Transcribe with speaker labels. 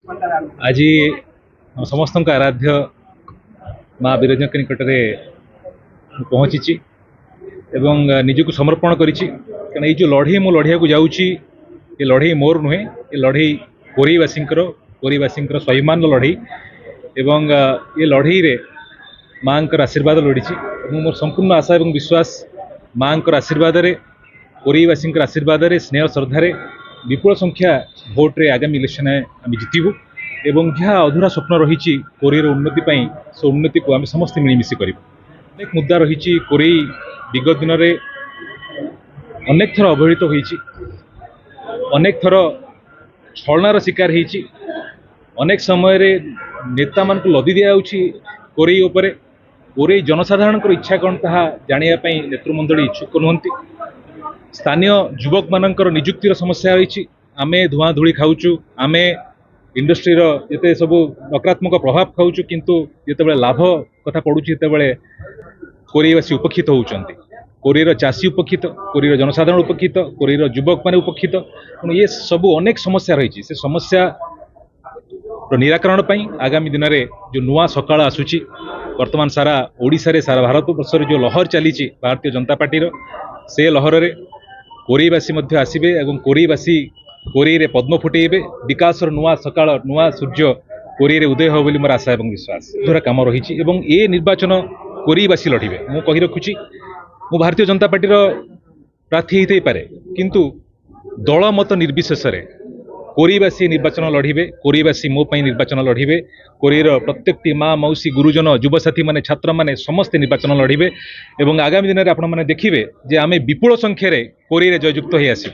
Speaker 1: आज समस्त आराध्य माँ विरजा के निकट में पहुँची एवं निजक समर्पण करी जो लड़े मु लड़िया को जाऊँगी ये लड़े मोर नुहे ये लड़े कोरीवासी स्वाभिमान लड़े एवं ये लड़ई रे माँ आशीर्वाद लड़ी मोर संपूर्ण आशा और विश्वास माँ आशीर्वाद कोरीवासी आशीर्वाद स्नेह श्रद्धार विपुल संख्या भोट रे आगामी इलेक्शन आम जितबू एवं जहाँ अधूरा स्वप्न रही कोरीर उन्नति से उन्नति को आम समस्त मिलमिशि कर अनेक मुद्दा रही कोरी विगत दिन में अनेक थर अवहेलित होती अनेक थर छलनार शिकार होती अनेक समय नेता मान लदी दि कोरई उपरे कोरई जनसाधारण इच्छा कौन ताहा जानापी नेतृमंडली इच्छुक नुहति स्थानीय युवक मानकर निजुक्तिर समस्या रही आमे धुआं धूली खाऊचु आमे इंडस्ट्रीर जिते सब नकारात्मक प्रभाव खाऊचु किंतु जिते लाभ कथा पड़ू जिते कोरीवासी उपक्षित होउचंती कोरीर चाषी उपक्षित कोरीर जनसाधारण उपक्षित कोरीर युवक माने उपक्षित ये सब अनेक समस्या रही से समस्या निराकरण पई आगामी दिन में जो नुआ सकाळ आसुची वर्तमान सारा ओडिशा रे सारा भारत वर्ष जो लहर चली भारतीय जनता पार्टी से लहर रे कोरीवासी मध्य आसबे एवं कोरीवासी कोरी रे पद्म फुटेबे विकास नुआ सकाळ नुआ सूर्य कोरी रे उदय हो बोली मोर आशा और विश्वास द्वारा काम रही एवं ए निर्वाचन कोरीवासी लड़िबे मु कहि रखुची मु भारतीय जनता पार्टी प्रार्थी होते पारे किंतु दल मत निर्विशेष कोरीवासी निर्वाचन लड़िबे कोरीवासी मो पई निर्वाचन लड़िबे कोरीर प्रत्येक माँ मौसी गुरुजन युवसाथी माने छात्र माने समस्त निर्वाचन लड़िबे एवं आगामी दिन में आपण माने देखिबे जे आमे विपुल संख्या रे कोरी रे जययुक्त होई आसी।